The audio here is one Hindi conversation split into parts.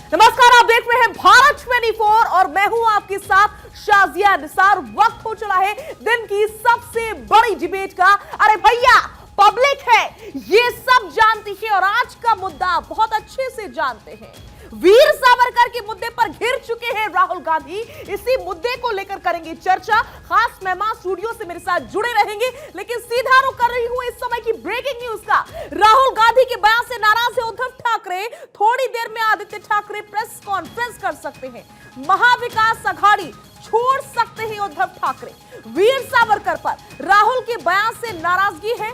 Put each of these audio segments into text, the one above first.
नमस्कार, आप देख रहे हैं भारत 24 और मैं हूं आपके साथ शाजिया निसार। वक्त हो चला है दिन की सबसे बड़ी डिबेट का। अरे भैया, पब्लिक है, ये सब जानती है और आज का मुद्दा बहुत अच्छे से जानते हैं। वीर सावरकर के मुद्दे पर घिर चुके हैं राहुल गांधी। इसी मुद्दे को लेकर करेंगे चर्चा। खास मेहमान स्टूडियो से मेरे साथ जुड़े रहेंगे, लेकिन सीधा रुख कर रही हूं इस समय की ब्रेकिंग न्यूज का। राहुल गांधी के बयान से नाराज है उद्धव ठाकरे। थोड़ी देर में आदित्य ठाकरे प्रेस कॉन्फ्रेंस कर सकते हैं। महाविकास अघाड़ी छोड़ सकते हैं उद्धव ठाकरे। वीर सावरकर पर राहुल के बयान से नाराजगी है,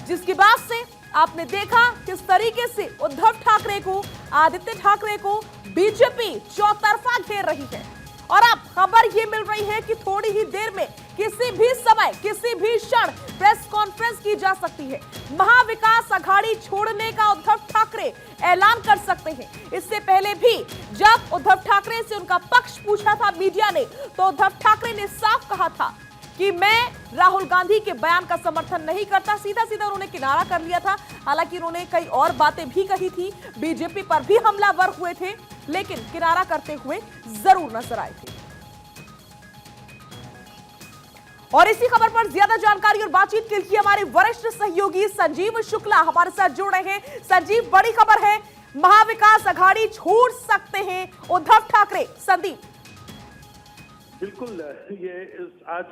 जिसकी बात से आपने देखा किस तरीके से उद्धव ठाकरे को, आदित्य ठाकरे को बीजेपी चौतरफा घेर रही है। और अब खबर यह मिल रही है कि थोड़ी ही देर में, किसी भी समय, किसी भी क्षण प्रेस कॉन्फ्रेंस की जा सकती है। महाविकास अघाड़ी छोड़ने का उद्धव ठाकरे ऐलान कर सकते हैं। इससे पहले भी जब उद्धव ठाकरे से उनका पक्ष पूछा था मीडिया ने, तो उद्धव ठाकरे ने साफ कहा था कि मैं राहुल गांधी के बयान का समर्थन नहीं करता। सीधा सीधा उन्होंने किनारा कर लिया था। हालांकि उन्होंने कई और बातें भी कही थी, बीजेपी पर भी हमलावर हुए थे, लेकिन किनारा करते हुए जरूर नजर आए थे। और इसी खबर पर ज्यादा जानकारी और बातचीत के लिए हमारे वरिष्ठ सहयोगी संजीव शुक्ला हमारे साथ जुड़ रहे हैं। संजीव, बड़ी खबर है, महाविकास अघाड़ी छोड़ सकते हैं उद्धव ठाकरे। संदीप। बिल्कुल, ये आज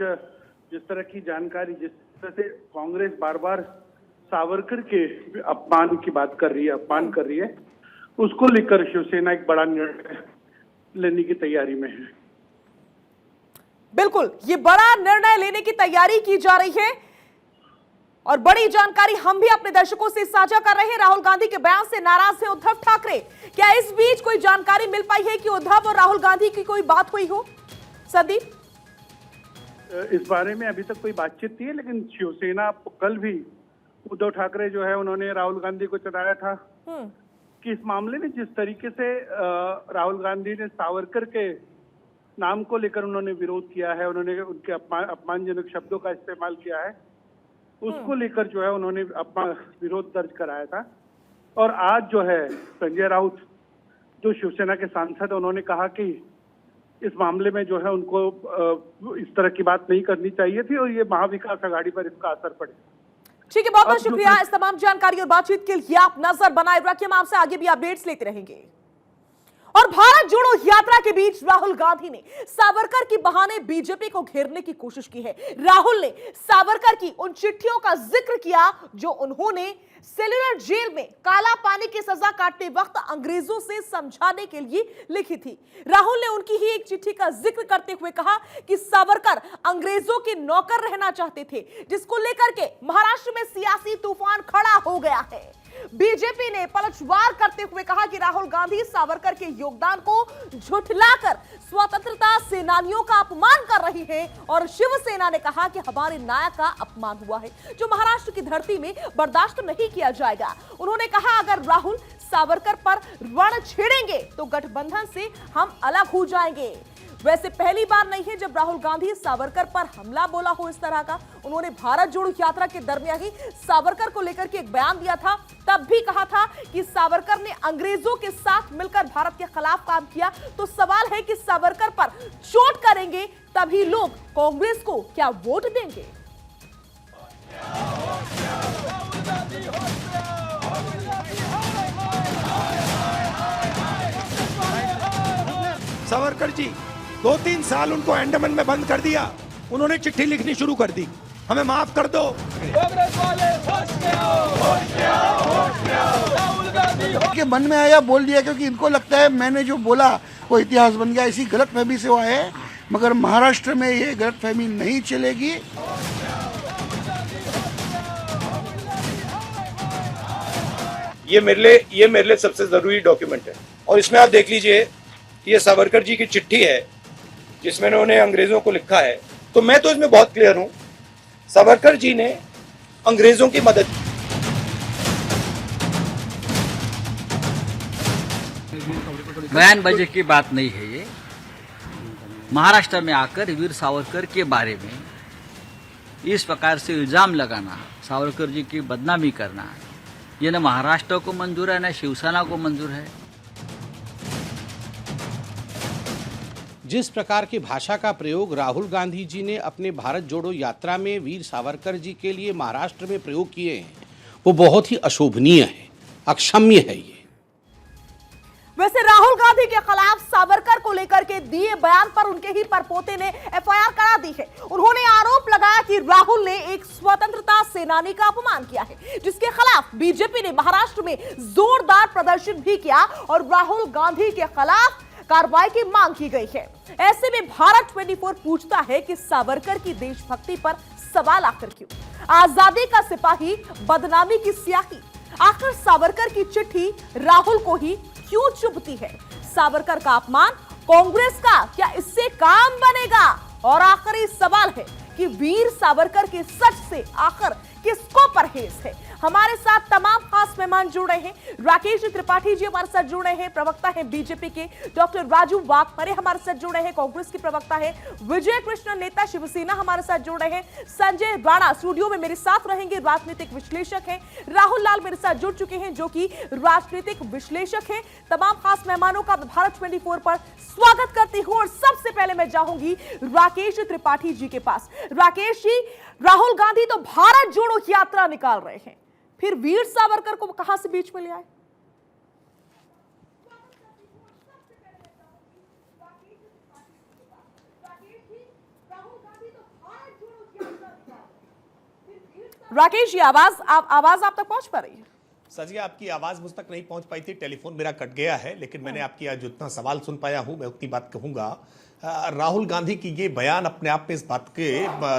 जिस तरह की जानकारी, जिस तरह से कांग्रेस बार बार सावरकर के अपमान की बात कर रही है, अपमान कर रही है, उसको लेकर शिवसेना एक बड़ा निर्णय लेने की तैयारी में है। बिल्कुल, ये बड़ा निर्णय लेने की तैयारी की जा रही है और बड़ी जानकारी हम भी अपने दर्शकों से साझा कर रहे हैं। राहुल गांधी के बयान से नाराज है उद्धव ठाकरे। क्या इस बीच कोई जानकारी मिल पाई है कि उद्धव और राहुल गांधी की कोई बात हुई हो? संदीप। इस बारे में अभी तक कोई बातचीत नहीं है, लेकिन शिवसेना कल भी उद्धव ठाकरे जो है, उन्होंने राहुल गांधी को चताया था कि इस मामले में जिस तरीके से राहुल गांधी ने सावरकर के नाम को लेकर उन्होंने विरोध किया है, उन्होंने उनके अपमानजनक शब्दों का इस्तेमाल किया है, उसको लेकर जो है उन्होंने अपना विरोध दर्ज कराया था। और आज जो है संजय राउत, जो शिवसेना के सांसद, उन्होंने कहा कि इस मामले में जो है उनको इस तरह की बात नहीं करनी चाहिए थी और ये महाविकास अघाड़ी पर इसका असर पड़े। ठीक है, बहुत बहुत शुक्रिया इस तमाम जानकारी और बातचीत के लिए। आप नजर बनाए रखिए, हम आपसे आगे भी अपडेट्स लेते रहेंगे। और भारत जोड़ो यात्रा के बीच राहुल गांधी ने सावरकर की बहाने बीजेपी को घेरने की कोशिश की है। राहुल ने सावरकर की उन चिट्ठियों का जिक्र किया जो उन्होंने सेलुलर जेल में काला पानी की सजा काटते वक्त अंग्रेजों से समझाने के लिए लिखी थी। राहुल ने उनकी ही एक चिट्ठी का जिक्र करते हुए कहा कि सावरकर अंग्रेजों के नौकर रहना चाहते थे, जिसको लेकर के महाराष्ट्र में सियासी तूफान खड़ा हो गया है। बीजेपी ने पलटवार करते हुए कहा कि राहुल गांधी सावरकर के योगदान को झुठलाकर स्वतंत्रता सेनानियों का अपमान कर रही है और शिवसेना ने कहा कि हमारे नायक का अपमान हुआ है, जो महाराष्ट्र की धरती में बर्दाश्त नहीं किया जाएगा। उन्होंने कहा अगर राहुल सावरकर पर रण छेड़ेंगे तो गठबंधन से हम अलग हो जाएंगे। वैसे पहली बार नहीं है जब राहुल गांधी सावरकर पर हमला बोला हो इस तरह का। उन्होंने भारत जोड़ो यात्रा के दरमियान ही सावरकर को लेकर के एक बयान दिया था। तब भी कहा था कि सावरकर ने अंग्रेजों के साथ मिलकर भारत के खिलाफ काम किया। तो सवाल है कि सावरकर पर चोट करेंगे तभी लोग कांग्रेस को क्या वोट देंगे? सावरकर जी 2-3 साल उनको अंडमान में बंद कर दिया, उन्होंने चिट्ठी लिखनी शुरू कर दी, हमें माफ कर दो। के मन में आया बोल दिया, क्योंकि इनको लगता है मैंने जो बोला वो इतिहास बन गया। इसी गलतफहमी से वो आए, मगर महाराष्ट्र में ये गलतफहमी नहीं चलेगी। ये मेरे लिए सबसे जरूरी डॉक्यूमेंट है और इसमें आप देख लीजिए, ये सावरकर जी की चिट्ठी है जिसमें उन्होंने अंग्रेजों को लिखा है। तो मैं तो इसमें बहुत क्लियर हूं, सावरकर जी ने अंग्रेजों की मदद की। बयानबाजी की बात नहीं है ये। महाराष्ट्र में आकर वीर सावरकर के बारे में इस प्रकार से इल्जाम लगाना, सावरकर जी की बदनामी करना, ये न महाराष्ट्र को मंजूर है न शिवसेना को मंजूर है। जिस प्रकार की भाषा का प्रयोग राहुल गांधी जी ने अपने भारत जोड़ो यात्रा में वीर सावरकर जी के लिए महाराष्ट्र में प्रयोग किए हैं, वो बहुत ही अशोभनीय है, अक्षम्य है। ये वैसे राहुल गांधी के खिलाफ सावरकर को लेकर के दिए बयान पर उनके ही परपोते ने एफआईआर करा दी है। उन्होंने आरोप लगाया कि राहुल ने एक स्वतंत्रता सेनानी का अपमान किया है, जिसके खिलाफ बीजेपी ने महाराष्ट्र में जोरदार प्रदर्शन भी किया और राहुल गांधी के खिलाफ कार्रवाई की मांग की गई है। ऐसे में भारत 24 पूछता है कि सावरकर की देशभक्ति पर सवाल आखिर क्यों? आजादी का सिपाही, बदनामी की स्याही, आखिर सावरकर की चिट्ठी राहुल को ही क्यों चुभती है? सावरकर का अपमान कांग्रेस का क्या इससे काम बनेगा? और आखिरी सवाल है कि वीर सावरकर के सच से आखिर किसको परहेज है? हमारे साथ तमाम खास मेहमान जुड़ रहे हैं। राकेश त्रिपाठी जी हमारे साथ जुड़ रहे हैं, प्रवक्ता हैं बीजेपी के। डॉक्टर राजू वाघमारे हमारे साथ जुड़ रहे हैं, कांग्रेस के प्रवक्ता हैं। विजय कृष्ण नेता शिवसेना हमारे साथ जुड़ रहे हैं। संजय राणा स्टूडियो में मेरे साथ रहेंगे, राजनीतिक विश्लेषक हैं। राहुल लाल मेरे साथ जुड़ चुके हैं, जो कि राजनीतिक विश्लेषक हैं। तमाम खास मेहमानों का भारत 24 पर स्वागत करती हूं और सबसे पहले मैं जाऊंगी राकेश त्रिपाठी जी के पास। राकेश जी, राहुल गांधी तो भारत जोड़ो यात्रा निकाल रहे हैं, फिर वीर सावरकर को कहां से बीच में ले आए? राकेश जी, आवाज आप तक पहुंच पा रही है? सर जी, आपकी आवाज मुझ तक नहीं पहुंच पाई थी, टेलीफोन मेरा कट गया है, लेकिन मैंने आपकी आज जितना सवाल सुन पाया हूं मैं उतनी बात कहूंगा। राहुल गांधी की ये बयान अपने आप में इस बात के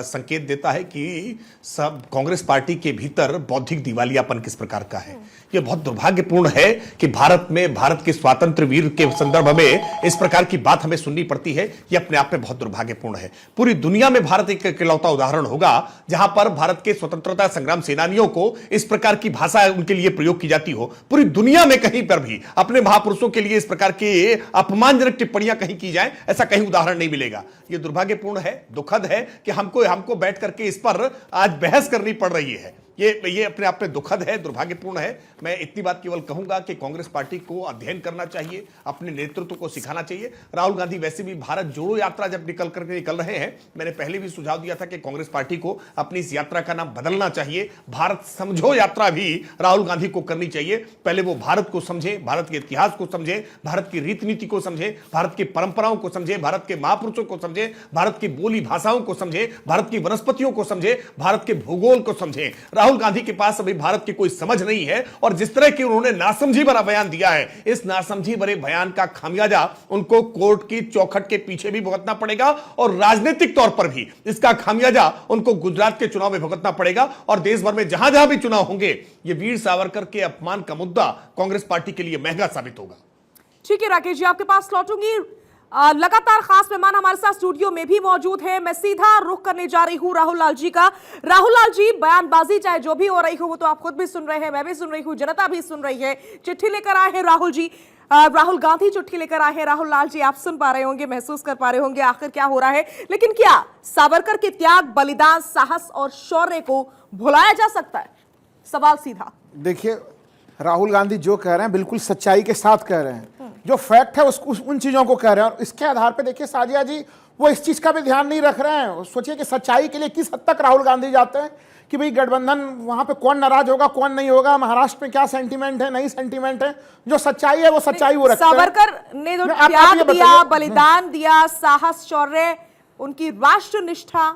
संकेत देता है कि सब कांग्रेस पार्टी के भीतर बौद्धिक दिवालियापन किस प्रकार का है। यह बहुत दुर्भाग्यपूर्ण है कि भारत में भारत के स्वतंत्र वीर के संदर्भ में इस प्रकार की बात हमें सुननी पड़ती है। यह अपने आप में बहुत दुर्भाग्यपूर्ण है। पूरी दुनिया में भारत एक इकलौता उदाहरण होगा जहां पर भारत के स्वतंत्रता संग्राम सेनानियों को इस प्रकार की भाषा उनके लिए प्रयोग की जाती हो। पूरी दुनिया में कहीं पर भी अपने महापुरुषों के लिए इस प्रकार की अपमानजनक टिप्पणियां कहीं की जाए, ऐसा कहीं उदाहरण नहीं मिलेगा। यह दुर्भाग्यपूर्ण है, दुखद है कि हमको बैठ करके इस पर आज बहस करनी पड़ रही है। ये अपने आप में दुखद है, दुर्भाग्यपूर्ण है। मैं इतनी बात केवल कहूंगा कि कांग्रेस पार्टी को अध्ययन करना चाहिए, अपने नेतृत्व को सिखाना चाहिए। राहुल गांधी वैसे भी भारत जोड़ो यात्रा जब निकल रहे हैं, मैंने पहले भी सुझाव दिया था कि कांग्रेस पार्टी को अपनी इस यात्रा का नाम बदलना चाहिए। भारत समझो यात्रा भी राहुल गांधी को करनी चाहिए। पहले वो भारत को समझे, भारत के इतिहास को समझे, भारत की रीति नीति को समझे, भारत की परंपराओं को समझे, भारत के महापुरुषों को समझे, भारत की बोली भाषाओं को समझे, भारत की वनस्पतियों को समझे, भारत के भूगोल को समझे। राहुल गांधी के पास अभी भारत की कोई समझ नहीं है और जिस तरह की उन्होंने नासमझी भरा बयान दिया है, इस नासमझी भरे बयान का खामियाजा उनको कोर्ट की चौखट के पीछे भी भुगतना पड़ेगा और राजनीतिक तौर पर भी इसका खामियाजा उनको गुजरात के चुनाव में भुगतना पड़ेगा और देश भर में जहां जहां भी चुनाव होंगे, यह वीर सावरकर के अपमान का मुद्दा कांग्रेस पार्टी के लिए महंगा साबित होगा। ठीक है राकेश जी, आपके पास लौटूंगी। लगातार खास मेहमान हमारे साथ स्टूडियो में भी मौजूद है। मैं सीधा रुख करने जा रही हूं राहुल लाल जी का। राहुल लाल जी, बयानबाजी चाहे जो भी हो रही हो वो तो आप खुद भी सुन रहे हैं, मैं भी सुन रही हूं, जनता भी सुन रही है। चिट्ठी लेकर आए हैं राहुल जी, राहुल गांधी चिट्ठी लेकर आए हैं। राहुल लाल जी, आप सुन पा रहे होंगे, महसूस कर पा रहे होंगे आखिर क्या हो रहा है। लेकिन क्या सावरकर के त्याग, बलिदान, साहस और शौर्य को भुलाया जा सकता है? सवाल सीधा। देखिए, राहुल गांधी जो कह रहे हैं बिल्कुल सच्चाई के साथ कह रहे हैं। जो फैक्ट है उन चीजों को कह रहे हैं और इसके आधार पे देखिए साजिया जी, वो इस चीज का भी ध्यान नहीं रख रहे हैं। सोचिए कि सच्चाई के लिए किस हद तक राहुल गांधी जाते हैं कि भाई गठबंधन वहां पे कौन नाराज होगा, कौन नहीं होगा, महाराष्ट्र में क्या सेंटीमेंट है, नहीं सेंटीमेंट है। जो सच्चाई है वो सच्चाई वो रखते हैं। सावरकर ने जो त्याग दिया, बलिदान दिया, साहस, शौर्य, उनकी राष्ट्रनिष्ठा,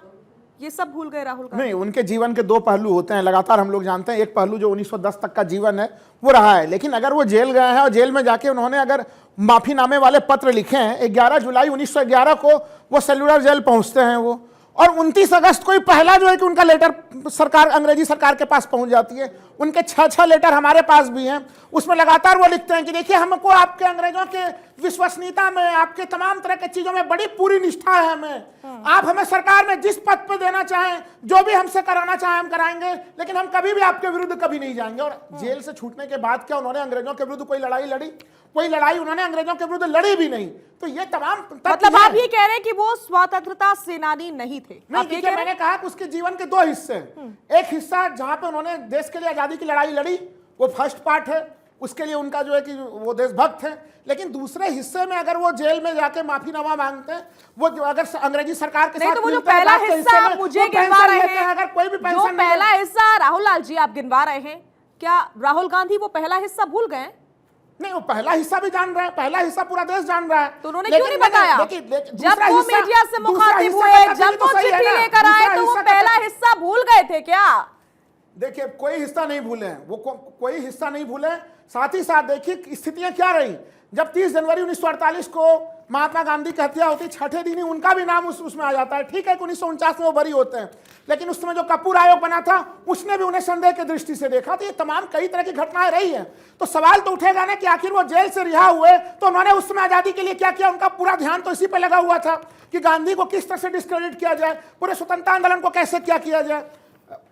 ये सब भूल गए राहुल गांधी? नहीं, उनके जीवन के दो पहलू होते हैं, लगातार हम लोग जानते हैं। एक पहलू जो 1910 तक का जीवन है वो रहा है, लेकिन अगर वो जेल गए हैं और जेल में जाके उन्होंने अगर माफीनामे वाले पत्र लिखे हैं, 11 जुलाई 1911 को वो सेलुलर जेल पहुंचते हैं वो, और 29 अगस्त को ही पहला जो है कि उनका लेटर सरकार, अंग्रेजी सरकार के पास पहुंच जाती है। उनके 6 लेटर हमारे पास भी हैं, उसमें लगातार वो लिखते हैं कि देखिए हमको आपके अंग्रेजों के विश्वसनीयता में, आपके तमाम तरह की चीजों में बड़ी पूरी निष्ठा है हमें। आप हमें सरकार में जिस पद पे देना चाहें, जो भी हमसे कराना चाहें हम कराएंगे, लेकिन हम कभी भी आपके विरुद्ध कभी नहीं जाएंगे। और जेल से छूटने के बाद क्या उन्होंने अंग्रेजों के विरुद्ध कोई लड़ाई लड़ी? कोई लड़ाई उन्होंने अंग्रेजों के विरुद्ध लड़ी भी नहीं। तो ये तमाम मतलब आप ये कह रहे हैं कि वो स्वतंत्रता सेनानी नहीं थे? नहीं, देखिए मैंने कहा कि उसके जीवन के 2 हिस्से हैं। एक हिस्सा जहां पे उन्होंने देश के लिए आजादी की लड़ाई लड़ी, वो फर्स्ट पार्ट है। उसके लिए उनका जो है कि वो देशभक्त है। लेकिन दूसरे हिस्से में अगर वो जेल में जाके माफीनामा मांगते हैं, वो जो अगर अंग्रेजी सरकार के नहीं साथ तो वो जो मिलते हैं, पहला बात के हिस्सा हिस्से में मुझे वो गिनवा पेंशन रहे लेते हैं, हैं, अगर कोई भी जो पेंशन नहीं पहला हिस्सा राहुल लाल जी आप गिनवा रहे हैं, क्या राहुल गांधी वो पहला हिस्सा भूल गए? नहीं, वो पहला हिस्सा भी जान रहा है, पहला हिस्सा पूरा देश जान रहा है। तो उन्होंने क्यों नहीं बताया? जब दूसरा वो हिस्सा- मीडिया से दूसरा मुखातिब हिस्सा हुए, का जब तभी तो वो सही है चिट्ठी ना। लेकर आए, दूसरा तो वो हिस्सा का पहला हिस्सा भूल गए थे क्या? देखिए, कोई हिस्सा नहीं भूले हैं वो, कोई हिस्सा नहीं भूले। साथ ही साथ देखिए स्थितियां क्या रही जब 30 जनवरी 1948 को महात्मा गांधी की हत्या होती, छठे दिन ही उनका भी नाम उसमें आ जाता है। ठीक है कि 1949 में वो बरी होते हैं, लेकिन उस समय जो कपूर आयोग बना था उसने भी उन्हें संदेह की दृष्टि से देखा। तो ये तमाम कई तरह की घटनाएं रही हैं। तो सवाल तो उठेगा ना कि आखिर वो जेल से रिहा हुए तो उन्होंने उस समय आजादी के लिए क्या किया। उनका पूरा ध्यान तो इसी पे लगा हुआ था कि गांधी को किस तरह से डिस्क्रेडिट किया जाए, पूरे स्वतंत्रता आंदोलन को कैसे क्या किया जाए।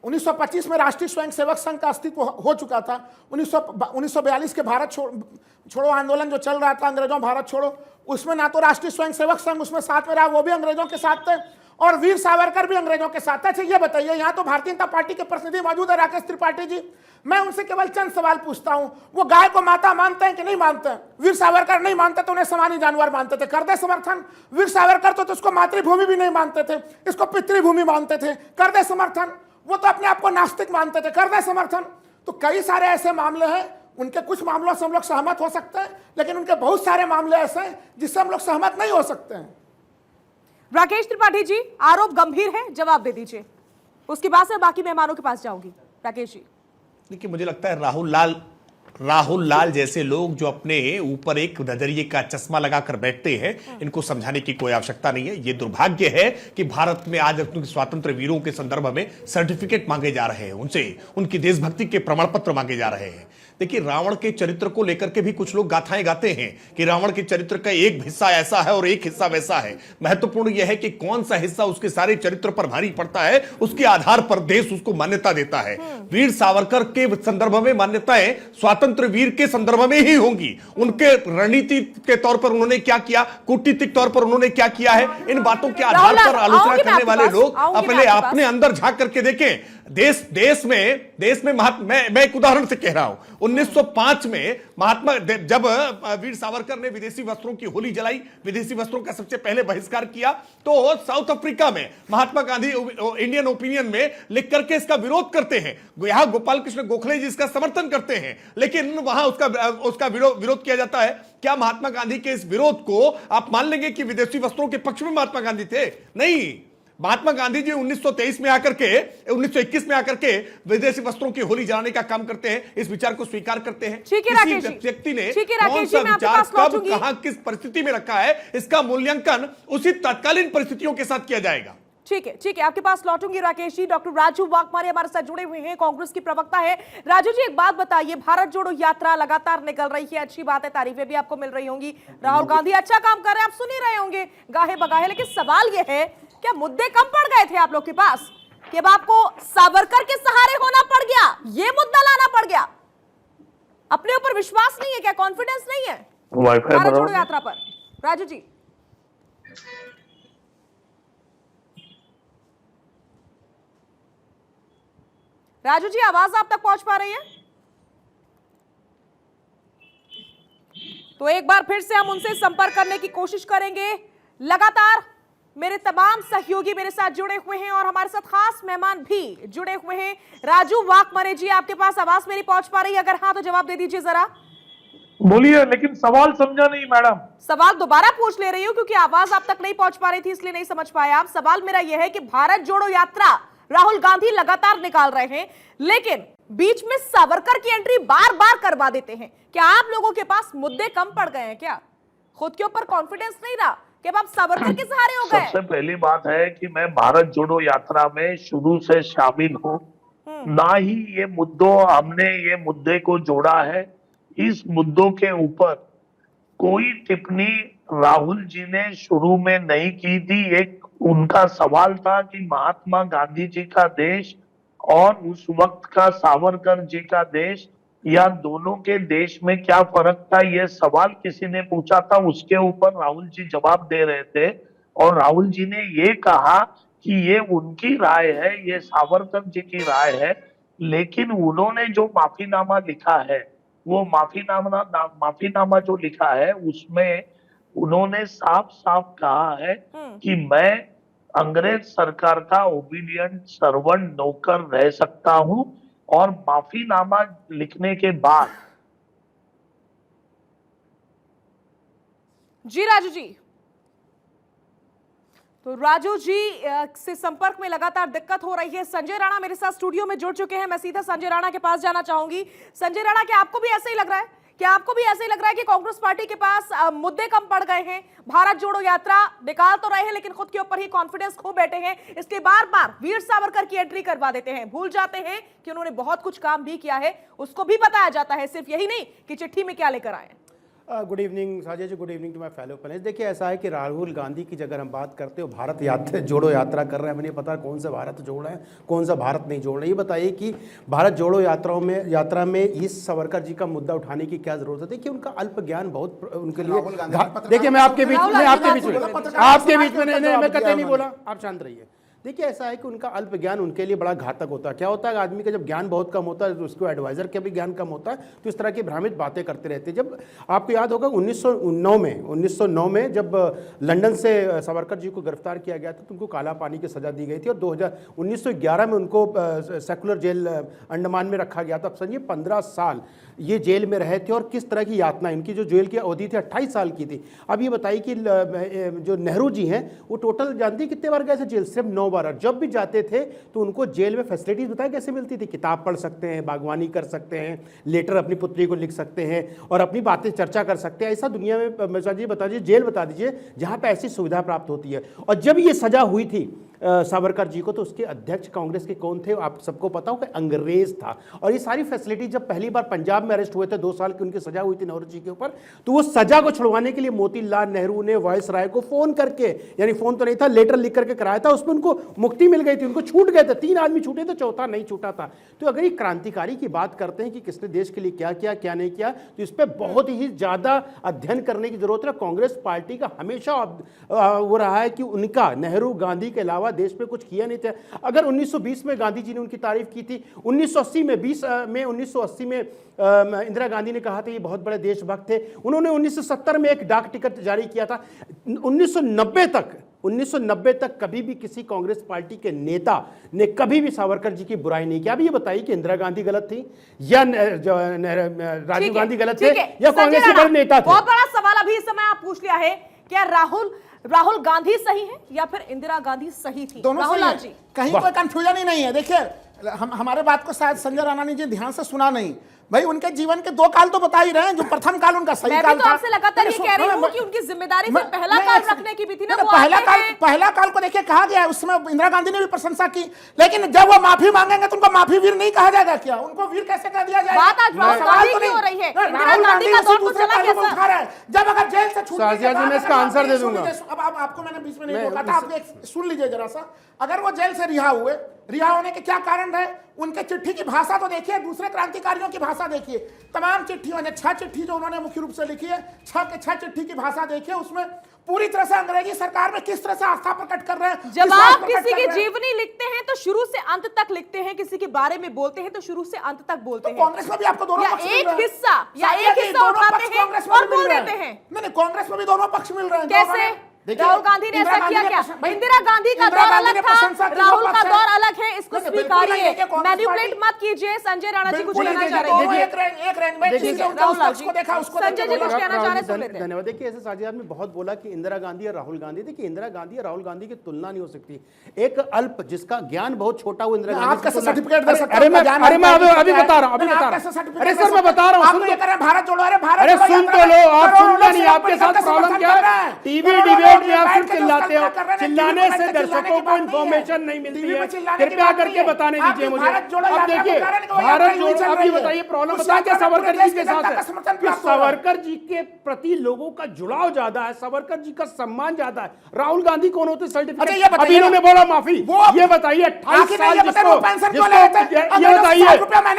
1925 में राष्ट्रीय स्वयंसेवक संघ का अस्तित्व हो चुका था। 1942 के भारत छोड़ो आंदोलन जो चल रहा था, अंग्रेजों भारत छोड़ो, उसमें ना तो राष्ट्रीय स्वयंसेवक संघ उसमें साथ में रहा, वो भी अंग्रेजों के साथ थे, और वीर सावरकर भी अंग्रेजों के साथ थे। अच्छा ये बताइए, यहाँ तो भारतीय जनता पार्टी के प्रतिनिधि मौजूद है, राकेश त्रिपाठी जी, मैं उनसे केवल चंद सवाल पूछता हूं। वो गाय को माता मानते हैं कि नहीं मानते हैं? वीर सावरकर नहीं मानते तो उन्हें सामान्य जानवर मानते थे, कर दे समर्थन। वीर सावरकर तो उसको मातृभूमि भी नहीं मानते थे, इसको पितृभूमि मानते थे, कर दे समर्थन। वो तो अपने आप को नास्तिक मानते थे, कर दे समर्थन। तो कई सारे ऐसे मामले हैं, उनके कुछ मामलों से हम लोग सहमत हो सकते हैं, लेकिन उनके बहुत सारे मामले ऐसे हैं जिससे हम लोग सहमत नहीं हो सकते हैं। राकेश त्रिपाठी जी, आरोप गंभीर है, जवाब दे दीजिए, उसके बाद से बाकी मेहमानों के पास जाऊंगी। राकेश जी, देखिए, मुझे लगता है राहुल लाल जैसे लोग जो अपने ऊपर एक नजरिए का चश्मा लगाकर बैठते हैं, इनको समझाने की कोई आवश्यकता नहीं है। यह दुर्भाग्य है कि भारत में आज अपने स्वतंत्र वीरों के संदर्भ में सर्टिफिकेट मांगे जा रहे हैं, उनसे उनकी देशभक्ति के प्रमाण पत्र मांगे जा रहे हैं। देखिए, रावण के चरित्र को लेकर के भी कुछ लोग गाथाएं गाते हैं कि रावण के चरित्र का एक हिस्सा ऐसा है और एक हिस्सा वैसा है। महत्वपूर्ण यह है कि कौन सा हिस्सा उसके सारे चरित्र पर भारी पड़ता है, उसके आधार पर देश उसको मान्यता देता है। वीर सावरकर के संदर्भ में मान्यताएं स्वतंत्र वीर के संदर्भ में ही होंगी। उनके रणनीति के तौर पर उन्होंने क्या किया, कूटनीतिक तौर पर उन्होंने क्या किया है, इन बातों के आधार पर आलोचना करने वाले लोग अपने अंदर झांक करके देखें। देश में मैं एक उदाहरण से कह रहा हूं, 1905 में महात्मा जब वीर सावरकर ने विदेशी वस्त्रों की होली जलाई, विदेशी वस्त्रों का सबसे पहले बहिष्कार किया, तो साउथ अफ्रीका में महात्मा गांधी इंडियन ओपिनियन में लिख करके इसका विरोध करते हैं। यहां गोपाल कृष्ण गोखले जी इसका समर्थन करते हैं, लेकिन वहां उसका विरोध किया जाता है। क्या महात्मा गांधी के इस विरोध को आप मान लेंगे कि विदेशी वस्त्रों के पक्ष में महात्मा गांधी थे? नहीं, महात्मा गांधी जी 1923 में आकर के 1921 में आकर के विदेशी वस्त्रों की होली जलाने का काम करते हैं, इस विचार को स्वीकार करते हैं। किसी व्यक्ति ने कौन सा विचार कब कहां किस परिस्थिति में रखा है, इसका मूल्यांकन उसी तत्कालीन परिस्थितियों के साथ किया जाएगा। ठीक है, आपके पास लौटूंगी राकेश जी। डॉक्टर राजू वाकमारे हमारे साथ जुड़े हुए हैं, कांग्रेस की प्रवक्ता है। राजू जी, एक बात बताइए, भारत जोड़ो यात्रा लगातार निकल रही है, अच्छी बात है, तारीफें भी आपको मिल रही होंगी, राहुल गांधी अच्छा काम कर रहे हैं, आप सुन ही रहे होंगे गाहे बगाहे, लेकिन सवाल यह है, क्या मुद्दे कम पड़ गए थे आप लोग के पास कि अब आपको सावरकर के सहारे होना पड़ गया, ये मुद्दा लाना पड़ गया? अपने ऊपर विश्वास नहीं है क्या, कॉन्फिडेंस नहीं है भारत जोड़ो यात्रा पर? राजू जी, आवाज आप तक पहुंच पा रही है? तो एक बार फिर से हम उनसे संपर्क करने की कोशिश करेंगे। लगातार मेरे तमाम सहयोगी मेरे साथ जुड़े हुए हैं और हमारे साथ खास मेहमान भी जुड़े हुए हैं। राजू वाकमारे जी, आपके पास आवाज मेरी पहुंच पा रही है? अगर हाँ तो जवाब दे दीजिए जरा। बोलिए, लेकिन सवाल समझा नहीं मैडम। सवाल दोबारा पूछ ले रही हूं क्योंकि आवाज आप तक नहीं पहुंच पा रही थी, इसलिए नहीं समझ पाए आप। सवाल मेरा यह है कि भारत जोड़ो यात्रा राहुल गांधी लगातार निकाल रहे हैं, लेकिन बीच में सावरकर की एंट्री बार बार करवा देते हैं। क्या आप लोगों के पास मुद्दे कम पड़ गए हैं? क्या खुद के ऊपर कॉन्फिडेंस नहीं रहा कि अब आप सावरकर के सहारे हो गए? सबसे पहली बात है कि मैं भारत जोड़ो यात्रा में शुरू से शामिल हूं, ना ही हमने ये मुद्दे को जोड़ा है। इस मुद्दों के ऊपर कोई टिप्पणी राहुल जी ने शुरू में नहीं की थी। एक उनका सवाल था कि महात्मा गांधी जी का देश और उस वक्त का सावरकर जी का देश, या दोनों के देश में क्या फर्क था, यह सवाल किसी ने पूछा था। उसके ऊपर राहुल जी जवाब दे रहे थे और राहुल जी ने ये कहा कि ये उनकी राय है, ये सावरकर जी की राय है, लेकिन उन्होंने जो माफीनामा लिखा है वो माफीनामा जो लिखा है उसमें उन्होंने साफ साफ कहा है कि मैं अंग्रेज सरकार का ओबीडियंट सर्वेंट नौकर रह सकता हूं, और माफीनामा लिखने के बाद जी राजू जी, तो राजू जी से संपर्क में लगातार दिक्कत हो रही है। संजय राणा मेरे साथ स्टूडियो में जुड़ चुके हैं, मैं सीधा संजय राणा के पास जाना चाहूंगी। संजय राणा, क्या आपको भी ऐसा ही लग रहा है? क्या आपको भी ऐसा ही लग रहा है कि कांग्रेस पार्टी के पास मुद्दे कम पड़ गए हैं? भारत जोड़ो यात्रा निकाल तो रहे हैं लेकिन खुद के ऊपर ही कॉन्फिडेंस खो बैठे हैं, इसलिए बार बार वीर सावरकर की एंट्री करवा देते हैं। भूल जाते हैं कि उन्होंने बहुत कुछ काम भी किया है, उसको भी बताया जाता है, सिर्फ यही नहीं कि चिट्ठी में क्या लेकर आए। Good evening Sajid ji, good evening to my fellow panellist. देखिए, ऐसा है कि राहुल गांधी की अगर हम बात करते हो, भारत जोड़ो यात्रा कर रहे हैं, हमें नहीं पता कौन सा भारत जोड़ रहे हैं, कौन सा भारत नहीं जोड़ रहे हैं। ये बताइए कि भारत जोड़ो यात्रा में इस सावरकर जी का मुद्दा उठाने की क्या जरूरत है? देखिए, उनका अल्प ज्ञान बहुत उनके लिए। देखिए, मैं आपके बीच में नहीं, मैं कतई नहीं बोला, आप शांत रहिए। देखिए, ऐसा है कि उनका अल्प ज्ञान उनके लिए बड़ा घातक होता है। क्या होता है, आदमी का जब ज्ञान बहुत कम होता है तो उसको एडवाइजर का भी ज्ञान कम होता है, तो इस तरह की भ्रामित बातें करते रहते हैं। जब आपको याद होगा 1909 में जब लंदन से सावरकर जी को गिरफ्तार किया गया था तो उनको काला पानी की सजा दी गई थी, और 1911 में उनको सेकुलर जेल अंडमान में रखा गया था। अब समझिए 15 साल ये जेल में रहे थे, और किस तरह की यातना, इनकी जो जेल की अवधि थी 28 साल की थी। अब ये बताइए कि जो नेहरू जी हैं वो टोटल जानती कितने बार गए थे जेल? सिर्फ 9 बार। जब भी जाते थे तो उनको जेल में फैसिलिटीज बताया कैसे मिलती थी? किताब पढ़ सकते हैं, बागवानी कर सकते हैं, लेटर अपनी पुत्री को लिख सकते हैं और अपनी बातें चर्चा कर सकते हैं। ऐसा दुनिया में बता दीजिए, जेल बता दीजिए जहां पे ऐसी सुविधा प्राप्त होती है। और जब ये सजा हुई थी सावरकर जी को, तो उसके अध्यक्ष कांग्रेस के कौन थे? आप सबको पता हो कि अंग्रेज था। और ये सारी फैसिलिटी जब पहली बार पंजाब में अरेस्ट हुए थे, 2 साल की उनकी सजा हुई थी नेहरू जी के ऊपर, तो वो सजा को छुड़वाने के लिए मोतीलाल नेहरू ने वायस राय को फोन करके, यानी फोन तो नहीं था, लेटर लिख करके कराया था, उसमें उनको मुक्ति मिल गई थी, उनको छूट गए थे। 3 आदमी छूटे थे, चौथा नहीं छूटा था। तो अगर ये क्रांतिकारी की बात करते हैं कि किसने देश के लिए क्या किया क्या नहीं किया, तो इस पर बहुत ही ज्यादा अध्ययन करने की जरूरत है। कांग्रेस पार्टी का हमेशा वो रहा है कि उनका नेहरू गांधी के अलावा देश में कुछ किया नहीं था। अगर 1920 में गांधी जी ने उनकी तारीफ की थी, 1980 में इंदिरा गांधी ने कहा था ये बहुत बड़े देशभक्त थे। उन्होंने 1970 में एक डाक टिकट जारी किया था। 1990 तक कभी भी किसी कांग्रेस पार्टी के नेता ने कभी भी सावरकर जी की बुराई नहीं किया। अब ये बताइए कि इंदिरा गांधी गलत थी या राजीव गांधी गलत थे या कांग्रेस के गलत नेता थे? बहुत बड़ा सवाल अभी इस समय आप पूछ लिया है, क्या राहुल गांधी सही है या फिर इंदिरा गांधी सही थी? दोनों राहुल सही जी, है, कहीं कोई कंफ्यूजन ही नहीं है। देखिए, हमारे बात को शायद संजय राणा जी ध्यान से सुना नहीं। भाई, उनके जीवन के 2 काल तो बता ही रहे हैं। जो प्रथम काल उनका सही काल था। मैं भी तो आपसे लगातार ये कह रही हूं कि उनकी जिम्मेदारी से पहला काल रखने की भी थी ना। पहला काल को देखिए कहा गया है, उस समय इंदिरा गांधी ने भी प्रशंसा की, लेकिन जब वो माफी मांगेंगे तो उनको माफी वीर नहीं कहा जाएगा क्या? उनको वीर कैसे कह दिया जाएगा? बात आज राहुल गांधी की हो रही है। इंदिरा गांधी का दौर तो चला कैसा? जब अगर जेल से छूट मैं इसका आंसर दे दूंगा। अब आपको मैंने बीच में नहीं रोका था, आप सुन लीजिए जरा सा। अगर वो जेल से रिहा होने के क्या कारण रहे? उनके चिट्ठी की भाषा तो देखिए, दूसरे क्रांतिकारियों की भाषा देखिए। तमाम चिट्ठियों ने 6 चिट्ठी जो उन्होंने मुख्य रूप से लिखी है, 6 के 6 चिट्ठी की भाषा देखिए। उसमें पूरी तरह से अंग्रेजी सरकार में किस तरह से आस्था प्रकट कर रहे हैं। जब आप किसी की जीवनी लिखते हैं तो शुरू से अंत तक लिखते हैं, किसी के बारे में बोलते हैं तो शुरू से अंत तक बोलते हैं। कांग्रेस में भी आपको दोनों पक्ष मिल रहे हैं। एक हिस्सा उठाते हैं और बोल देते हैं। नहीं, कांग्रेस में भी दोनों पक्ष मिल रहे हैं। कैसे? राहुल गांधी ने ऐसा किया क्या? इंदिरा गांधी का दौर अलग था, राहुल का दौर अलग है, इसको स्वीकारिए, मैनिपुलेट मत कीजिए। संजय राणा जी कुछ कहना चाह रहे हैं। संजय जी कुछ कहना चाह रहे हैं। धन्यवाद। देखिए, ऐसे साजिद आदमी बहुत बोला कि इंदिरा गांधी और राहुल गांधी, देखिए इंदिरा गांधी और राहुल गांधी की तुलना नहीं हो सकती। एक अल्प जिसका ज्ञान बहुत छोटा वो इंदिरा गांधी कैसे सर्टिफिकेट दे सकते? अरे मैं अभी बता रहा हूँ। अरे सर मैं बता रहा हूँ, भारत जोड़ो। अरे सुन तो लो, आप सुनते नहीं। आपके साथ प्रॉब्लम क्या है? टीवी डिबेट में आप सिर्फ चिल्लाते हो, चिल्लाने से दर्शकों को इन्फॉर्मेशन नहीं मिलती है। कृपया करके बताने दीजिए मुझे। अब देखिए, भारत जोड़ो, अब ये बताइए प्रॉब्लम बताया क्या सावरकर जी के साथ है? सावरकर जी के प्रति लोगों का जुड़ाव ज्यादा है, सावरकर जी का सम्मान ज्यादा है। राहुल गांधी कौन होते? सर्टिफिकेट अभी इन्होंने बोला माफी। ये बताइए 28 साल ये बताइए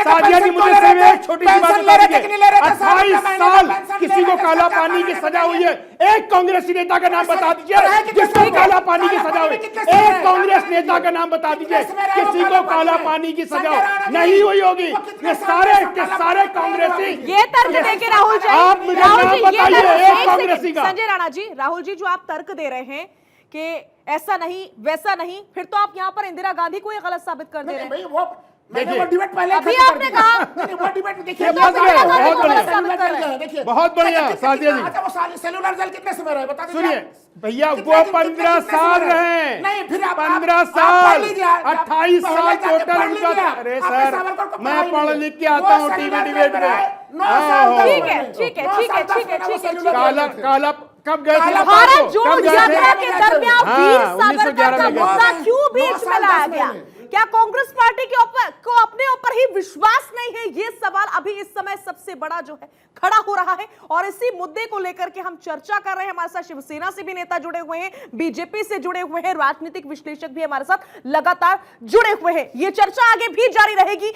साजिया जी, मुझे सिर्फ एक छोटी सी बात बता दीजिए। 28 साल किसी को काला पानी की सजा हुई है, एक कांग्रेसी नेता का नाम बताइए। बता दीजिए जिसको काला पानी की सजा हुई, एक कांग्रेस नेता का नाम बता दीजिए किसी को काला पानी की सजा नहीं हुई होगी। ये सारे के सारे कांग्रेसी ये तर्क देके राहुल जी, आप मुझे राहुल नाम जी, बताइए ये एक कांग्रेसी का। संजय राणा जी, राहुल जी जो आप तर्क दे रहे हैं कि ऐसा नहीं वैसा नहीं, फिर तो आप यहाँ पर इंदिरा गांधी को ही गलत साबित कर दे रहे हैं। वो मैंने वो डिबेट पहले अभी खत्म कर आपने दिया। कहा नहीं, वो डिबेट देखिए बहुत बढ़िया, बहुत बढ़िया। देखिए बहुत बढ़िया, साजिया जी। अच्छा, वो सेलुलर जेल कितने समय रहे बता दीजिए। सुनिए भैया, कितने वो दिन- 15 कितने साल समय रहे, नहीं, फिर आप 15 आप साल, पढ़ लीजिए, 28 पहले साल जाके टोटल पढ़ उनका। लीजिए। अरे आपने सर, सावरकर को मैं पढ़ा ही पढ़ नहीं। लिख के आता वो हूँ टीवी सेलुलर डिबेट जेल में। रहे, 9 साल तक ठीक है, रहे। ठीक है, 9 ठीक है, साल तक ठीक है, रहे, वो ठीक है, सेलुलर काला जेल थे। काला कब गए थे? भारत जोड़ो कब गए थे? यात्रा के दरमियान हाँ, वीर सावरकर 1911 का में गए थे। मुद्दा क्यों 9 बीच में साल लाया 10 गया? महीने। क्या कांग्रेस पार्टी के ऊपर को अपने ऊपर ही विश्वास नहीं है? ये सवाल अभी इस समय सबसे बड़ा जो है खड़ा हो रहा है और इसी मुद्दे को लेकर के हम चर्चा कर रहे हैं। हमारे साथ शिवसेना से भी नेता जुड़े हुए हैं, बीजेपी से जुड़े हुए हैं, राजनीतिक विश्लेषक भी हमारे साथ लगातार जुड़े हुए हैं। ये चर्चा आगे भी जारी रहेगी।